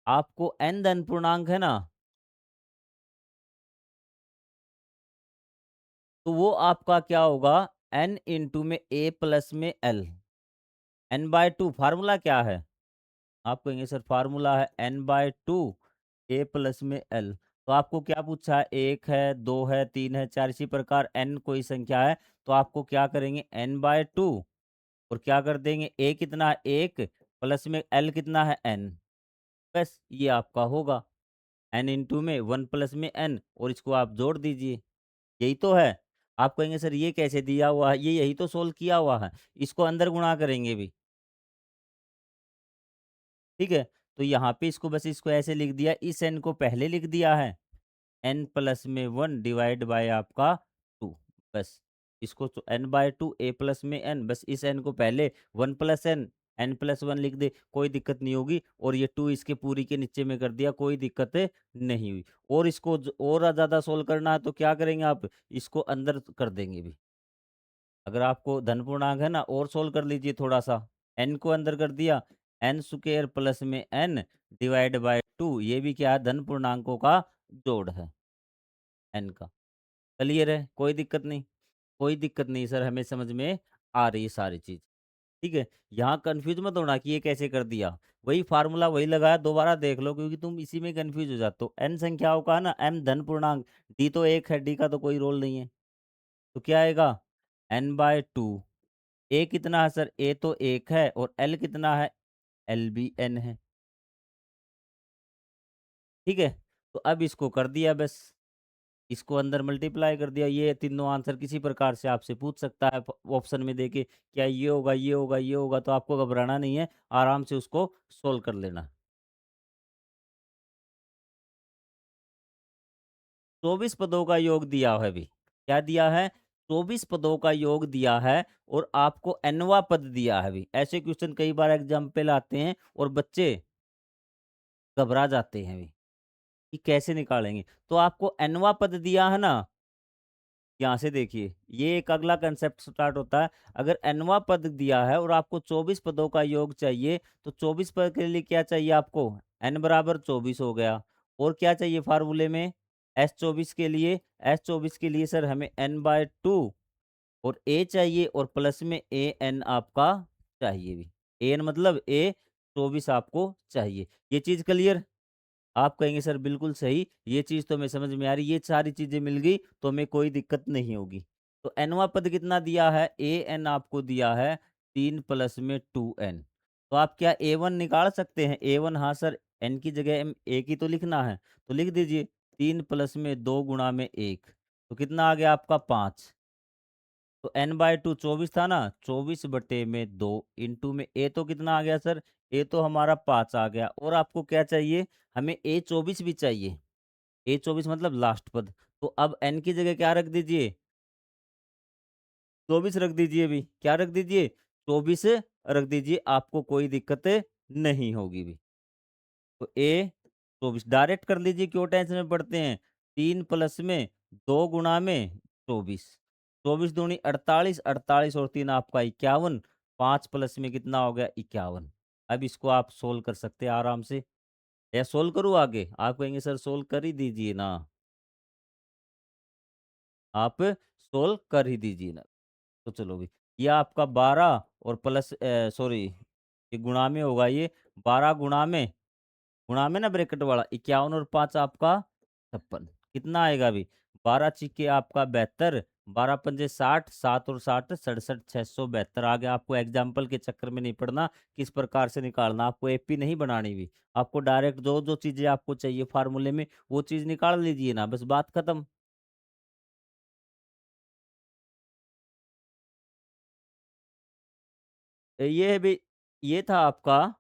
आपको n धन पूर्णांक है ना, तो वो आपका क्या होगा, n इंटू में a प्लस में l, n/2 फार्मूला क्या है, आप कहेंगे सर फार्मूला है n/2 a प्लस में l। तो आपको क्या पूछा है, एक है, दो है, तीन है, चार, इसी प्रकार n कोई संख्या है, तो आपको क्या करेंगे, n/2 और क्या कर देंगे, a कितना है एक, प्लस में l कितना है n, बस ये आपका होगा n इंटू में वन प्लस में n, और इसको आप जोड़ दीजिए, यही तो है। आप कहेंगे सर ये कैसे दिया हुआ है, ये यही तो सोल्व किया हुआ है, इसको अंदर गुणा करेंगे भी, ठीक है। तो यहाँ पे इसको बस इसको ऐसे लिख दिया, इस n को पहले लिख दिया है, n प्लस में वन डिवाइड बाय आपका टू, बस इसको तो n/2 a प्लस में n, बस इस n को पहले one plus N, n plus one लिख दे, कोई दिक्कत नहीं होगी। और ये टू इसके पूरी के नीचे में कर दिया, कोई दिक्कत नहीं हुई। और इसको और ज़्यादा सोल्व करना है तो क्या करेंगे आप, इसको अंदर कर देंगे भी। अगर आपको धन पूर्णांक है ना, और सोल्व कर लीजिए थोड़ा सा, n को अंदर कर दिया, n स्क्वायर प्लस में n डिवाइड बाय टू, ये भी क्या है, धन पूर्णांकों का जोड़ है n का। क्लियर है, कोई दिक्कत नहीं, कोई दिक्कत नहीं सर, हमें समझ में आ रही है सारी चीज, ठीक है। यहाँ कंफ्यूज मत होना कि ये कैसे कर दिया, वही फार्मूला वही लगाया, दोबारा देख लो, क्योंकि तुम इसी में कंफ्यूज हो जाते हो। n संख्याओं का है ना, m धन पूर्णांक, d तो एक है, d का तो कोई रोल नहीं है, तो क्या आएगा, n/2, a कितना है सर, a तो एक है, और l कितना है, l भी n है, ठीक है। तो अब इसको कर दिया बस, इसको अंदर मल्टीप्लाई कर दिया, ये तीनों आंसर किसी प्रकार से आपसे पूछ सकता है ऑप्शन में देके, क्या ये होगा, ये होगा, ये होगा, तो आपको घबराना नहीं है, आराम से उसको सोल्व कर लेना। 24 पदों का योग दिया है भी, क्या दिया है, 24 पदों का योग दिया है, और आपको nवा पद दिया है भी। ऐसे क्वेश्चन कई बार एग्जाम पे लाते हैं और बच्चे घबरा जाते हैं भी कि कैसे निकालेंगे। तो आपको nवा पद दिया है ना, यहाँ से देखिए, ये एक अगला कंसेप्ट स्टार्ट होता है। अगर nवा पद दिया है और आपको 24 पदों का योग चाहिए, तो 24 पद के लिए क्या चाहिए आपको, n बराबर 24 हो गया। और क्या चाहिए फार्मूले में, s24 के लिए, s24 के लिए सर हमें n/2 और a चाहिए, और प्लस में an आपका चाहिए भी, an मतलब a 24 आपको चाहिए। ये चीज क्लियर, आप कहेंगे सर बिल्कुल सही, ये चीज़ तो मैं समझ में आ रही, ये सारी चीज़ें मिल गई तो हमें कोई दिक्कत नहीं होगी। तो एनवा पद कितना दिया है, ए एन आपको दिया है 3 प्लस में 2n। तो आप क्या A1 निकाल सकते हैं? A1, हाँ सर, n की जगह एक ही तो लिखना है, तो लिख दीजिए 3 प्लस में 2 गुणा में 1, तो कितना आ गया आपका 5। तो n/2 24 था ना, 24/2 इंटू में ए तो कितना आ गया सर, ए तो हमारा 5 आ गया। और आपको क्या चाहिए, हमें A24 भी चाहिए। A24 मतलब लास्ट पद। तो अब n की जगह क्या रख दीजिए, 24 रख दीजिए भी। क्या रख दीजिए, 24 रख दीजिए, आपको कोई दिक्कत नहीं होगी भी। तो A24 डायरेक्ट कर लीजिए, क्यों टेंशन में पड़ते हैं। 3 प्लस में 2 गुणा में 24, 24 दूनी 48, 48 और 3 आपका 51, 5 प्लस में कितना हो गया 51। अब इसको आप सोल्व कर सकते हैं आराम से, या सोल्व करूँ आगे? आप कहेंगे सर सोल्व कर ही दीजिए ना, आप सोल्व कर ही दीजिए ना। तो चलो भी, ये आपका 12 और प्लस सॉरी, ये गुणा में होगा, ये 12 गुणा में ना ब्रैकेट वाला 51 और 5 आपका 56, कितना आएगा अभी, 12 छिक्के आपका 72, 12 पंजे 60, 7 और 60 67, 672 आ गया। आपको एग्जाम्पल के चक्कर में नहीं पड़ना, किस प्रकार से निकालना, आपको एपी नहीं बनानी भी, आपको डायरेक्ट जो जो चीजें आपको चाहिए फार्मूले में वो चीज निकाल लीजिए ना, बस बात खत्म। ये भी, ये था आपका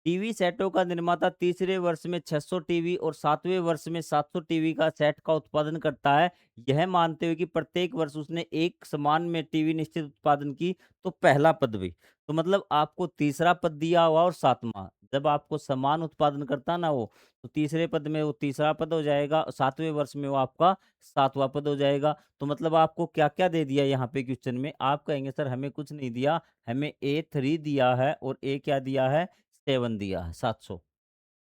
टीवी सेटों का निर्माता तीसरे वर्ष में 600 टीवी और सातवें वर्ष में 700 टीवी का सेट का उत्पादन करता है, यह मानते हुए कि प्रत्येक वर्ष उसने एक समान में टीवी निश्चित उत्पादन की, तो पहला पद भी, तो मतलब आपको तीसरा पद दिया हुआ और सातवां, जब आपको समान उत्पादन करता ना वो, तो तीसरे पद में वो तीसरा पद हो जाएगा और सातवें वर्ष में वो आपका सातवां पद हो जाएगा। तो मतलब आपको क्या क्या दे दिया यहाँ पे क्वेश्चन में, आप कहेंगे सर हमें कुछ नहीं दिया, हमें A3 दिया है और ए क्या दिया है, 7 दिया है, 700।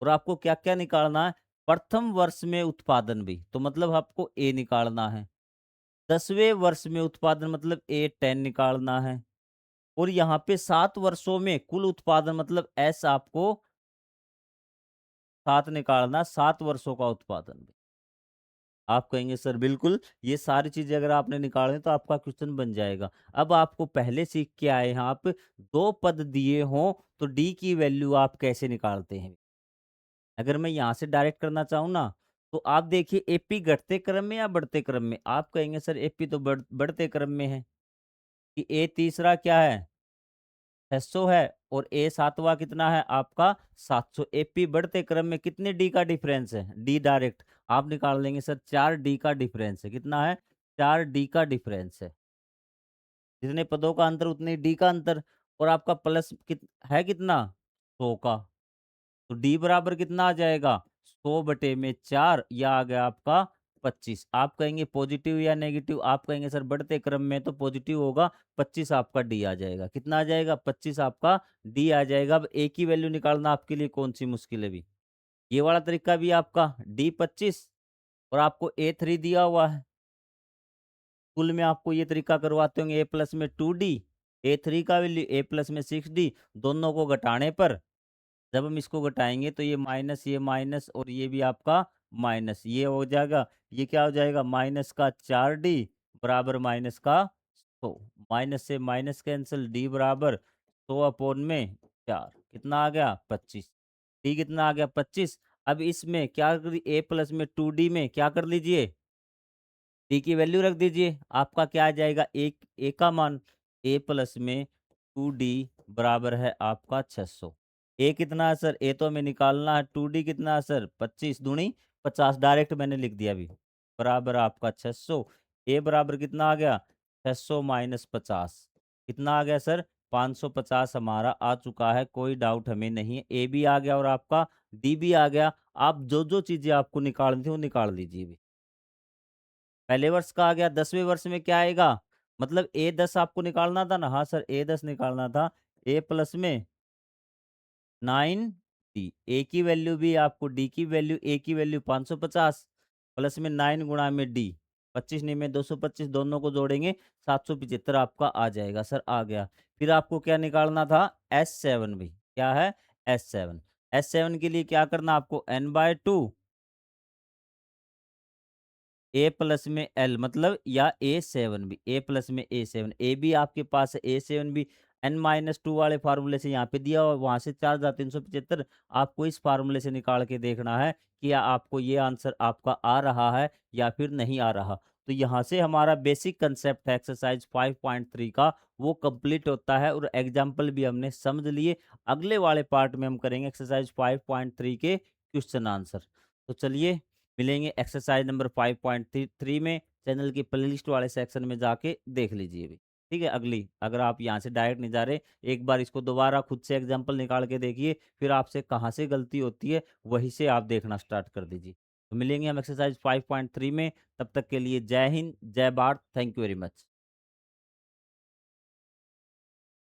और आपको क्या क्या निकालना है, प्रथम वर्ष में उत्पादन भी, तो मतलब आपको ए निकालना है। 10वें वर्ष में उत्पादन मतलब A10 निकालना है। और यहाँ पे 7 वर्षों में कुल उत्पादन मतलब एस आपको 7 निकालना, 7 वर्षों का उत्पादन भी। आप कहेंगे सर बिल्कुल, ये सारी चीजें अगर आपने निकाले तो आपका क्वेश्चन बन जाएगा। अब आपको पहले सीख के आए हैं आप, दो पद दिए हों तो डी की वैल्यू आप कैसे निकालते हैं। अगर मैं यहाँ से डायरेक्ट करना चाहूँ ना, तो आप देखिए एपी घटते क्रम में या बढ़ते क्रम में, आप कहेंगे सर एपी तो बढ़ते क्रम में है, कि ए तीसरा क्या है 600 है और ए सातवां कितना है आपका 700। एपी बढ़ते क्रम में कितने डी का डिफरेंस है, डी डायरेक्ट आप निकाल लेंगे सर, 4 डी का डिफरेंस है, कितना है 4 डी का डिफरेंस है, जितने पदों का अंतर उतने डी का अंतर। और आपका प्लस है कितना 100 का, तो डी बराबर कितना आ जाएगा 100/4, या आ गया आपका 25। आप कहेंगे पॉजिटिव या नेगेटिव, आप कहेंगे सर बढ़ते क्रम में तो पॉजिटिव होगा, 25 आपका डी आ जाएगा, कितना आ जाएगा 25 आपका डी आ जाएगा। अब एक ही वैल्यू निकालना आपके लिए कौन सी मुश्किल है भी, ये वाला तरीका भी आपका डी 25 और आपको A3 दिया हुआ है। स्कूल में आपको ये तरीका करवाते होंगे, ए प्लस में 2D, A3 का वैल्यू ए प्लस में 6D, दोनों को घटाने पर जब हम इसको घटाएँगे तो ये माइनस और ये भी आपका माइनस, ये हो जाएगा, ये क्या हो जाएगा माइनस का 4D बराबर माइनस का 100, माइनस से माइनस कैंसल, डी बराबर 100 अपॉन में 4, कितना आ गया 25, डी कितना आ गया 25। अब इसमें क्या कर ए प्लस में 2D में क्या कर लीजिए, डी की वैल्यू रख दीजिए, आपका क्या आ जाएगा एक ए का मान, ए प्लस में 2D बराबर है आपका 600। ए कितना है सर, ए तो हमें निकालना है, 2D कितना है सर 25 दूनी 50, डायरेक्ट मैंने लिख दिया अभी, बराबर आपका 600। ए बराबर कितना आ गया 600 माइनस 50, कितना आ गया सर 550 हमारा आ चुका है, कोई डाउट हमें नहीं है। ए भी आ गया और आपका डी भी आ गया। आप जो जो चीजें आपको निकालनी थी वो निकाल दीजिए भी। पहले वर्ष का आ गया, 10वें वर्ष में क्या आएगा, मतलब A10 आपको निकालना था ना, हाँ सर A10 निकालना था, ए प्लस में 9D, ए की वैल्यू भी आपको डी की वैल्यू, ए की वैल्यू 550 प्लस में 9 गुणा में डी, 25 नहीं में 225, दोनों को जोड़ेंगे 775 आपका आ जाएगा सर, आ गया। फिर आपको क्या निकालना था S7 भी, क्या है S7, S7 के लिए क्या करना आपको n/2 ए प्लस में एल मतलब या ए सेवन भी, ए प्लस में ए सेवन, ए भी आपके पास है, ए सेवन भी एन माइनस टू वाले फार्मूले से यहाँ पे दिया और वहां से 4,375। आपको इस फार्मूले से निकाल के देखना है कि आपको ये आंसर आपका आ रहा है या फिर नहीं आ रहा। तो यहाँ से हमारा बेसिक कंसेप्ट है एक्सरसाइज 5.3 का, वो कंप्लीट होता है और एग्जाम्पल भी हमने समझ लिए। अगले वाले पार्ट में हम करेंगे एक्सरसाइज 5.3 के क्वेश्चन आंसर। तो चलिए मिलेंगे एक्सरसाइज नंबर 5.3 में। चैनल की प्लेलिस्ट वाले सेक्शन में जाके देख लीजिए भी। ठीक है, अगली अगर आप यहाँ से डायरेक्ट नहीं जा रहे, एक बार इसको दोबारा खुद से एग्जाम्पल निकाल के देखिए, फिर आपसे कहाँ से गलती होती है वहीं से आप देखना स्टार्ट कर दीजिए। तो मिलेंगे हम एक्सरसाइज 5.3 में, तब तक के लिए जय हिंद, जय Bharat, thank you very much.